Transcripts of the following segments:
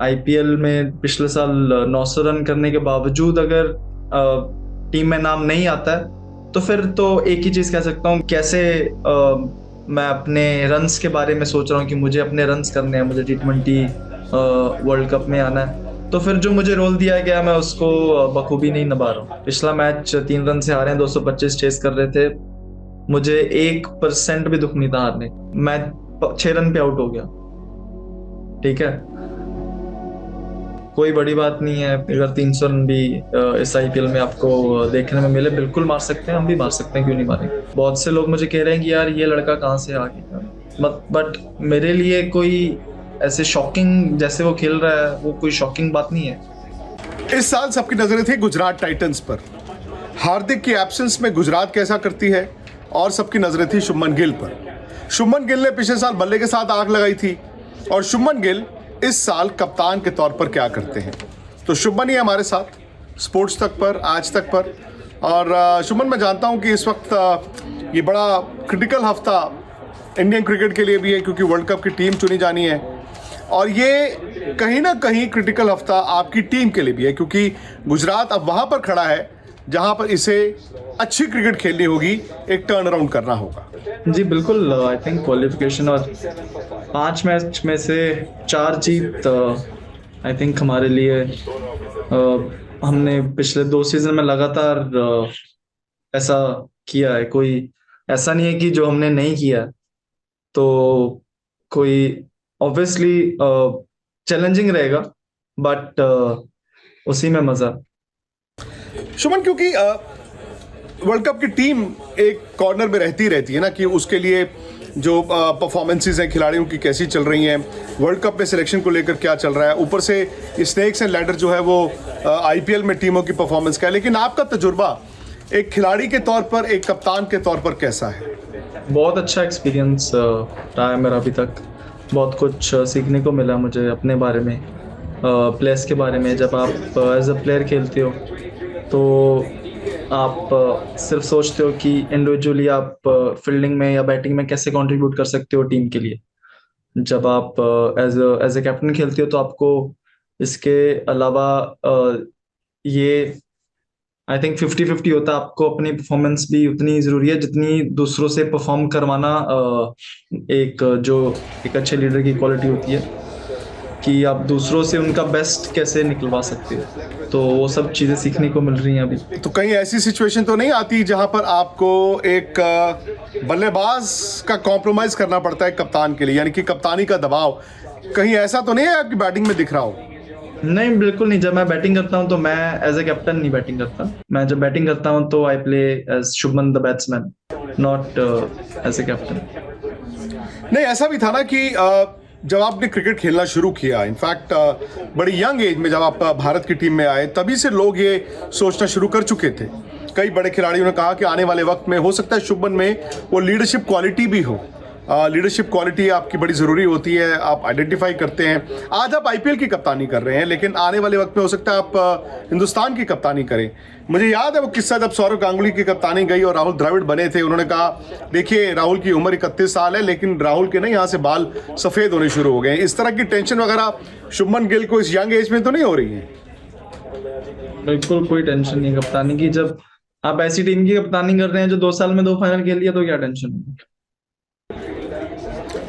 IPL में पिछले साल 900 रन करने के बावजूद अगर टीम में नाम नहीं आता है, तो फिर तो एक ही चीज कह सकता हूँ, कैसे मैं अपने रन्स के बारे में सोच रहा हूँ कि मुझे अपने रन्स करने हैं, मुझे T20 वर्ल्ड कप में आना है। तो फिर जो मुझे रोल दिया गया, मैं उसको बखूबी नहीं निभा रहा हूँ। पिछला मैच 3 रन से हारे हैं, 225 चेस कर रहे थे। मुझे 1% भी दुख नहीं था हारने। मैं 6 रन पे आउट हो गया। ठीक है, कोई बड़ी बात नहीं है। अगर 300 रन भी इस आईपीएल में आपको देखने में मिले, बिल्कुल मार सकते हैं, हम भी मार सकते हैं, क्यों नहीं मारेंगे। बहुत से लोग मुझे कह रहे हैं कि यार ये लड़का कहाँ से आ गया, बट मेरे लिए कोई ऐसे शॉकिंग, जैसे वो खेल रहा है, वो कोई शॉकिंग बात नहीं है। इस साल सबकी नजरें थी गुजरात टाइटंस पर। हार्दिक की एब्सेंस में गुजरात कैसा करती है, और सबकी नजरें थी शुभमन गिल पर। शुभमन गिल ने पिछले साल बल्ले के साथ आग लगाई थी, और शुभमन गिल इस साल कप्तान के तौर पर क्या करते हैं। तो शुभमन ही हमारे साथ स्पोर्ट्स तक पर, आज तक पर। और शुभमन, मैं जानता हूं कि इस वक्त ये बड़ा क्रिटिकल हफ्ता इंडियन क्रिकेट के लिए भी है, क्योंकि वर्ल्ड कप की टीम चुनी जानी है, और ये कहीं ना कहीं क्रिटिकल हफ्ता आपकी टीम के लिए भी है, क्योंकि गुजरात अब वहां पर खड़ा है जहां पर इसे अच्छी क्रिकेट खेलनी होगी, एक टर्न अराउंड करना होगा। जी बिल्कुल, आई थिंक क्वालिफिकेशन और 5 मैच में से 4 जीत आई थिंक हमारे लिए, हमने पिछले 2 सीजन में लगातार ऐसा किया है। कोई ऐसा नहीं है कि जो हमने नहीं किया। तो कोई ऑब्वियसली चैलेंजिंग रहेगा, बट उसी में मजा। शुभमन, क्योंकि वर्ल्ड कप की टीम एक कॉर्नर में रहती है ना, कि उसके लिए जो परफॉर्मेंसेस हैं खिलाड़ियों की कैसी चल रही हैं, वर्ल्ड कप में सिलेक्शन को लेकर क्या चल रहा है, ऊपर से स्नेक्स एंड लैडर जो है वो आईपीएल में टीमों की परफॉर्मेंस का है। लेकिन आपका तजुर्बा एक खिलाड़ी के तौर पर, एक कप्तान के तौर पर कैसा है? बहुत अच्छा एक्सपीरियंस रहा है मेरा अभी तक। बहुत कुछ सीखने को मिला मुझे अपने बारे में, प्लेयर्स के बारे में। जब आप एज अ प्लेयर खेलते हो तो आप सिर्फ सोचते हो कि इंडिविजुअली आप फील्डिंग में या बैटिंग में कैसे कंट्रीब्यूट कर सकते हो टीम के लिए। जब आप एज ए कैप्टन खेलते हो तो आपको इसके अलावा ये आई थिंक 50-50 होता है। आपको अपनी परफॉर्मेंस भी उतनी जरूरी है जितनी दूसरों से परफॉर्म करवाना एक अच्छे लीडर की क्वालिटी होती है, कि आप दूसरों से उनका बेस्ट कैसे निकलवा सकते हो। तो वो सब चीजें सीखने को मिल रही हैं अभी। तो कहीं ऐसी सिचुएशन तो नहीं आती जहां पर आपको एक बल्लेबाज का कॉम्प्रोमाइज करना पड़ता है कप्तान के लिए, यानी कि कप्तानी का दबाव कहीं ऐसा तो नहीं है आपकी बैटिंग में दिख रहा हो? नहीं, बिल्कुल नहीं। जब मैं बैटिंग करता हूं तो मैं एज ए कैप्टन नहीं बैटिंग करता। मैं जब बैटिंग करता हूं तो I play as Shubman the batsman, not as a captain. नहीं, ऐसा भी था ना कि जब आपने क्रिकेट खेलना शुरू किया, इनफैक्ट बड़ी यंग एज में जब आप भारत की टीम में आए, तभी से लोग ये सोचना शुरू कर चुके थे। कई बड़े खिलाड़ियों ने कहा कि आने वाले वक्त में हो सकता है शुभमन में वो लीडरशिप क्वालिटी भी हो। लीडरशिप क्वालिटी आपकी बड़ी ज़रूरी होती है, आप आइडेंटिफाई करते हैं। आज आप आईपीएल की कप्तानी कर रहे हैं, लेकिन आने वाले वक्त में हो सकता है आप हिंदुस्तान की कप्तानी करें। मुझे याद है वो किस्सा जब सौरव गांगुली की कप्तानी गई और राहुल द्रविड़ बने थे। उन्होंने कहा, देखिए राहुल की उम्र 31 साल है, लेकिन राहुल के ना यहाँ से बाल सफ़ेद होने शुरू हो गए हैं। इस तरह की टेंशन वगैरह शुभमन गिल को इस यंग एज में तो नहीं हो रही है? बिल्कुल कोई टेंशन नहीं कप्तानी की। जब आप ऐसी टीम की कप्तानी कर रहे हैं जो 2 साल में 2 फाइनल खेल लिया, तो क्या टेंशन है?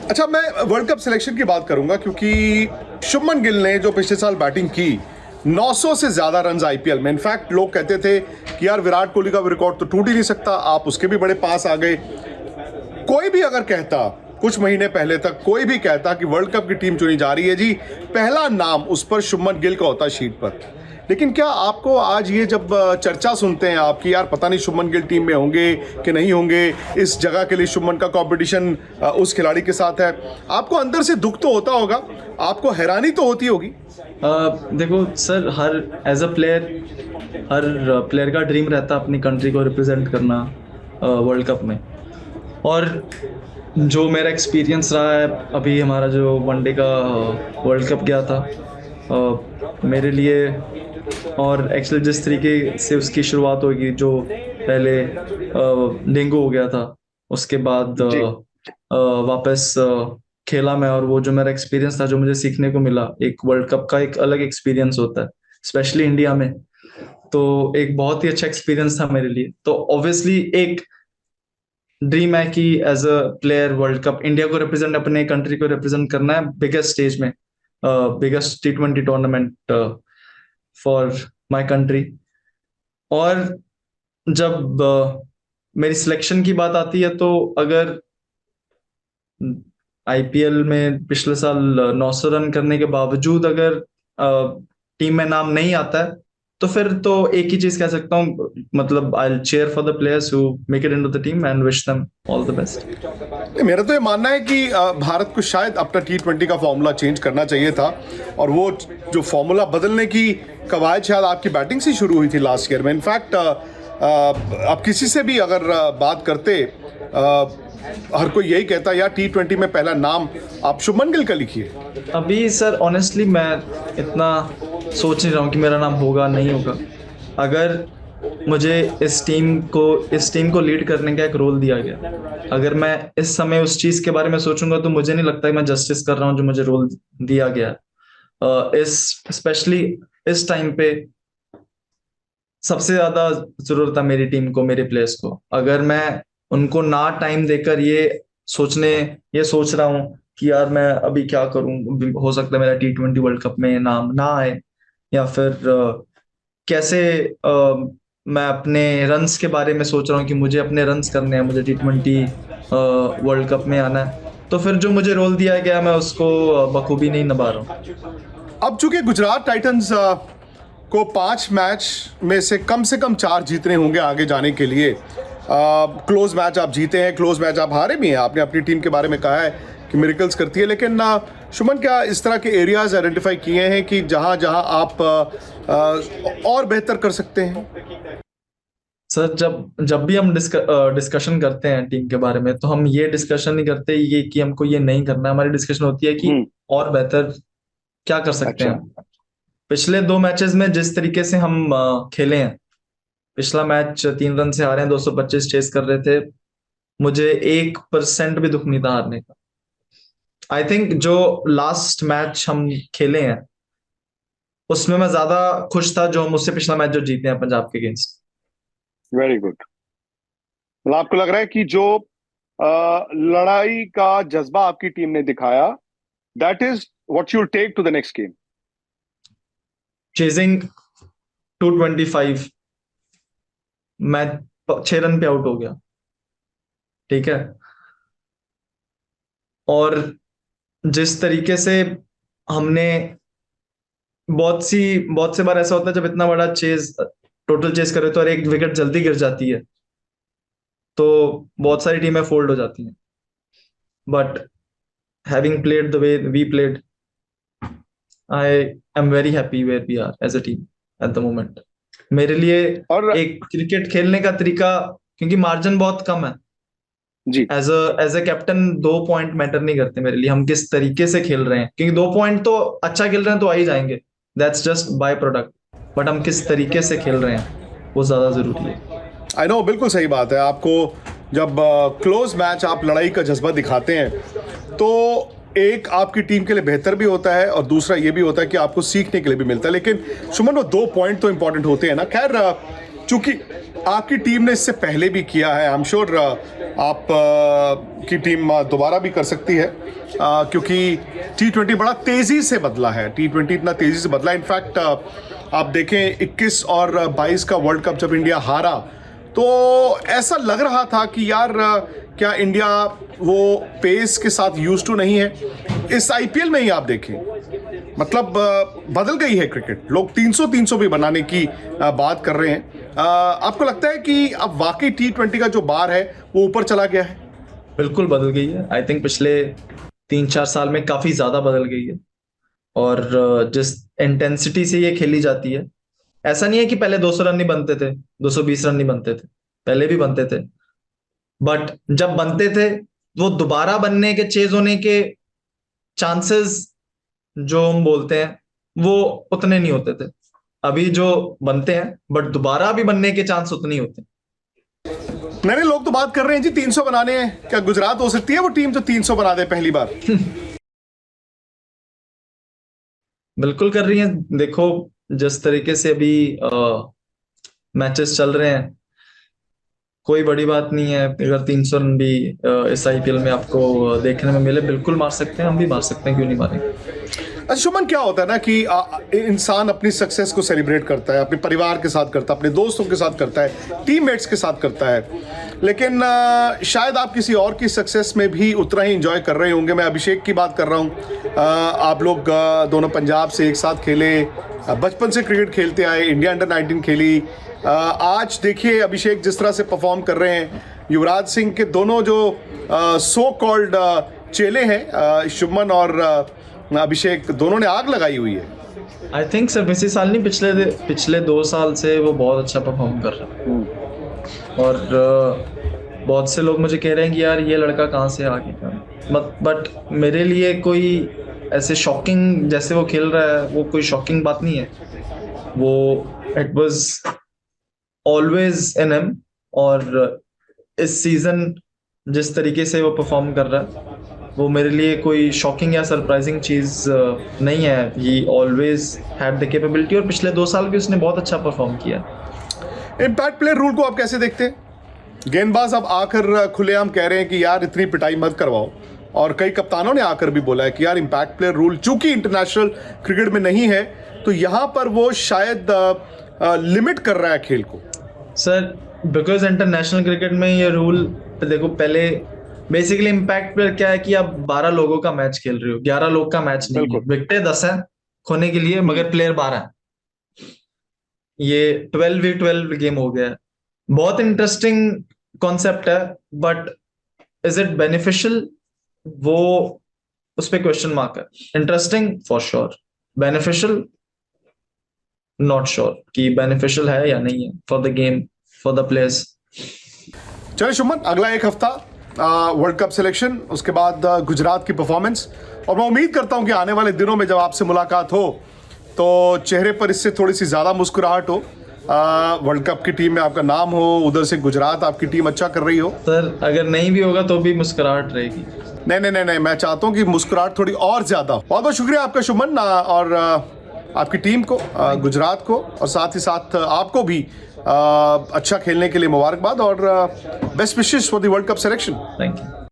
अच्छा, मैं वर्ल्ड कप सिलेक्शन की बात करूंगा, क्योंकि शुभमन गिल ने जो पिछले साल बैटिंग की, 900 से ज्यादा रन आईपीएल में। इनफैक्ट लोग कहते थे कि यार विराट कोहली का रिकॉर्ड तो टूट ही नहीं सकता, आप उसके भी बड़े पास आ गए। कोई भी अगर कहता, कुछ महीने पहले तक कोई भी कहता कि वर्ल्ड कप की टीम चुनी जा रही है जी, पहला नाम उस पर शुभमन गिल का होता शीट पर। लेकिन क्या आपको आज ये जब चर्चा सुनते हैं आपकी, यार पता नहीं शुभमन गिल टीम में होंगे कि नहीं होंगे, इस जगह के लिए शुभमन का कंपटीशन उस खिलाड़ी के साथ है, आपको अंदर से दुख तो होता होगा, आपको हैरानी तो होती होगी? देखो सर, हर एज अ प्लेयर, हर प्लेयर का ड्रीम रहता है अपनी कंट्री को रिप्रेजेंट करना वर्ल्ड कप में। और जो मेरा एक्सपीरियंस रहा है, अभी हमारा जो वनडे का वर्ल्ड कप गया था मेरे लिए, और एक्चुअली जिस तरीके से उसकी शुरुआत होगी, जो पहले डेंगू हो गया था, उसके बाद वापस खेला मैं, और वो जो मेरा एक्सपीरियंस था, जो मुझे सीखने को मिला, एक वर्ल्ड कप का एक अलग एक्सपीरियंस होता है, स्पेशली इंडिया में। तो एक बहुत ही अच्छा एक्सपीरियंस था मेरे लिए। तो ऑब्वियसली एक ड्रीम है कि as a player World Cup India को रिप्रेजेंट, अपने कंट्री को रिप्रेजेंट करना है बिगेस्ट स्टेज में, biggest T20 tournament for my country. और जब मेरी सिलेक्शन की बात आती है, तो अगर आईपीएल में पिछले साल 900 रन करने के बावजूद अगर टीम में नाम नहीं आता है, तो फिर तो एक ही चीज कह सकता हूँ, मतलब I cheer for the players who make it into the team and wish them all the best. मेरा तो ये मानना है कि भारत को शायद अपना T20 का फॉर्मूला चेंज करना चाहिए था, और वो जो फॉर्मूला बदलने की कवायद शायद आपकी बैटिंग से शुरू हुई थी लास्ट ईयर में। इनफैक्ट आप किसी से भी अगर बात करते, हर कोई यही कहता यार T20 में पहला नाम आप शुभमन गिल का लिखिए। अभी सर ऑनेस्टली मैं इतना सोच नहीं रहा हूँ कि मेरा नाम होगा नहीं होगा। अगर मुझे इस टीम को लीड करने का एक रोल दिया गया, अगर मैं इस समय उस चीज के बारे में सोचूंगा, तो मुझे नहीं लगता कि मैं जस्टिस कर रहा हूँ जो मुझे रोल दिया गया है। इस स्पेशली इस टाइम पे सबसे ज्यादा जरूरत है मेरी टीम को, मेरे प्लेयर्स को। अगर मैं उनको ना टाइम देकर ये सोच रहा हूँ कि यार मैं अभी क्या करूं, हो सकता है मेरा T20 वर्ल्ड कप में नाम ना आए, या फिर कैसे मैं अपने रन्स के बारे में सोच रहा हूँ कि मुझे अपने रन्स करने हैं, मुझे T20 वर्ल्ड कप में आना है, तो फिर जो मुझे रोल दिया गया मैं उसको बखूबी नहीं निभा रहा हूँ। अब चूंकि गुजरात टाइटंस को 5 मैच में से कम 4 जीतने होंगे आगे जाने के लिए। क्लोज मैच आप जीते हैं, क्लोज मैच आप हारे भी हैं। आपने अपनी टीम के बारे में कहा है कि मिरेकल्स करती है, लेकिन शुभमन क्या इस तरह के एरियाज आइडेंटिफाई किए हैं कि जहां जहां आप और बेहतर कर सकते हैं? सर, जब भी हम डिस्कशन करते हैं टीम के बारे में, तो हम ये डिस्कशन नहीं करते ये कि हमको ये नहीं करना है। हमारी डिस्कशन होती है कि और बेहतर क्या कर सकते हैं हम। पिछले 2 मैचेस में जिस तरीके से हम खेले हैं, पिछला मैच 3 रन से हारे हैं, 225 चेस कर रहे थे, मुझे 1% भी दुख नहीं था हारने का। आई थिंक जो लास्ट मैच हम खेले हैं, उसमें मैं ज्यादा खुश था जो हम उससे पिछला मैच जो जीते हैं पंजाब के अगेंस्ट। Very good. मतलब आपको लग रहा है कि जो लड़ाई का जज्बा आपकी टीम ने दिखाया, that is what you take to the next game. Chasing 225, मैं 6 रन पे आउट हो गया, ठीक है। और जिस तरीके से हमने बहुत से बार ऐसा होता है जब इतना बड़ा टोटल चेस करे तो, और एक विकेट जल्दी गिर जाती है, तो बहुत सारी टीमें फोल्ड हो जाती हैं। But having played the way we played, I am very happy where we are as a team at the moment. मेरे लिए और एक क्रिकेट खेलने का तरीका, क्योंकि मार्जिन बहुत कम है जी, as a captain, 2 point matter नहीं करते मेरे लिए, हम किस तरीके से खेल रहे हैं। क्योंकि 2 पॉइंट तो अच्छा खेल रहे हैं तो आ ही जाएंगे, that's just by product, but हम किस तरीके से खेल रहे हैं वो ज्यादा जरूरी है। आई नो, बिल्कुल सही बात है। आपको जब क्लोज मैच आप लड़ाई का जज्बा दिखाते हैं, तो एक आपकी टीम के लिए बेहतर भी होता है, और दूसरा ये भी होता है कि आपको सीखने के लिए भी मिलता है। लेकिन शुभमन, वो 2 पॉइंट तो इंपॉर्टेंट होते हैं ना। खैर, चूंकि आपकी टीम ने इससे पहले भी किया है, आई एम श्योर आप की टीम दोबारा भी कर सकती है, क्योंकि T20 बड़ा तेजी से बदला है। T20 इतना तेजी से बदला, इनफैक्ट आप देखें 21 और 22 का वर्ल्ड कप जब इंडिया हारा, तो ऐसा लग रहा था कि यार क्या इंडिया वो पेस के साथ यूज टू नहीं है। इस आईपीएल में ही आप देखें, मतलब बदल गई है क्रिकेट। लोग 300 भी बनाने की बात कर रहे हैं। आपको लगता है कि अब वाकई T20 का जो बार है वो ऊपर चला गया है? बिल्कुल बदल गई है। आई थिंक पिछले 3-4 साल में काफी ज्यादा बदल गई है। और जिस इंटेंसिटी से ये खेली जाती है, ऐसा नहीं है कि पहले 200 रन नहीं बनते थे, 220 रन नहीं बनते थे, पहले भी बनते थे। बट जब बनते थे, वो दोबारा बनने के, चेज होने के चांसेस जो हम बोलते हैं, वो उतने नहीं होते थे। अभी जो बनते हैं, बट दोबारा भी बनने के चांस उतने ही होते हैं। नए लोग तो बात कर रहे हैं जी 300 बनाने हैं, क्या गुजरात हो सकती है वो टीम जो 300 बना दे पहली बार? बिल्कुल कर रही हैं। देखो जिस तरीके से अभी मैचेस चल रहे हैं, कोई बड़ी बात नहीं है। अगर 300 रन भी इस आईपीएल में आपको देखने में मिले, बिल्कुल मार सकते हैं, हम भी मार सकते हैं, क्यों नहीं मारेंगे। अच्छा शुभमन, क्या होता है ना कि इंसान अपनी सक्सेस को सेलिब्रेट करता है, अपने परिवार के साथ करता है, अपने दोस्तों के साथ करता है, टीममेट्स के साथ करता है, लेकिन शायद आप किसी और की सक्सेस में भी उतना ही एंजॉय कर रहे होंगे। मैं अभिषेक की बात कर रहा हूँ। आप लोग दोनों पंजाब से एक साथ खेले, बचपन से क्रिकेट खेलते आए, इंडिया अंडर 19 खेली। आज देखिए अभिषेक जिस तरह से परफॉर्म कर रहे हैं, युवराज सिंह के दोनों जो सो कॉल्ड चेले हैं, शुभमन और अभिषेक, दोनों ने आग लगाई हुई है। आई थिंक सिर्फ इसी साल नहीं, पिछले 2 साल से वो बहुत अच्छा परफॉर्म कर रहा है। और बहुत से लोग मुझे कह रहे हैं कि यार ये लड़का कहाँ से आ गया, बट मेरे लिए कोई ऐसे शॉकिंग, जैसे वो खेल रहा है वो कोई शॉकिंग बात नहीं है। वो it was always in him, और इस सीजन जिस तरीके से वो परफॉर्म कर रहा है वो मेरे लिए कोई शॉकिंग या सरप्राइजिंग चीज नहीं है। ही ऑलवेज हैड द कैपेबिलिटी, और पिछले 2 साल भी उसने बहुत अच्छा परफॉर्म किया। इम्पैक्ट प्लेयर रूल को आप कैसे देखते हैं? गेंदबाज अब आकर खुलेआम कह रहे हैं कि यार इतनी पिटाई मत करवाओ, और कई कप्तानों ने आकर भी बोला है कि यार इम्पैक्ट प्लेयर रूल चूंकि इंटरनेशनल क्रिकेट में नहीं है, तो यहाँ पर वो शायद लिमिट कर रहा है खेल को। सर बिकॉज इंटरनेशनल क्रिकेट में ये रूल, देखो पहले बेसिकली इम्पैक्ट प्लेयर क्या है कि आप 12 लोगों का मैच खेल रहे हो, 11 लोग का मैच नहीं है। विकेटें 10 है खोने के लिए, मगर प्लेयर 12 है। ये 12v12 गेम हो गया है। बहुत इंटरेस्टिंग कॉन्सेप्ट है, बट इज इट बेनिफिशियल, वो उस पर क्वेश्चन मार्क है। Interesting for sure, beneficial not sure कि बेनिफिशियल है या नहीं है for the game, for the players. चलिए शुभमन, अगला एक हफ्ता वर्ल्ड कप सिलेक्शन, उसके बाद गुजरात की परफॉर्मेंस, और मैं उम्मीद करता हूं कि आने वाले दिनों में जब आपसे मुलाकात हो तो चेहरे पर इससे थोड़ी सी ज़्यादा मुस्कुराहट हो, वर्ल्ड कप की टीम में आपका नाम हो, उधर से गुजरात आपकी टीम अच्छा कर रही हो। सर अगर नहीं भी होगा तो भी मुस्कुराहट रहेगी। नहीं, मैं चाहता हूं कि मुस्कुराहट थोड़ी और ज़्यादा हो। बहुत बहुत शुक्रिया आपका शुभमन, और आपकी टीम को, गुजरात को, और साथ ही साथ आपको भी अच्छा खेलने के लिए मुबारकबाद, और best wishes for the world cup selection. Thank you.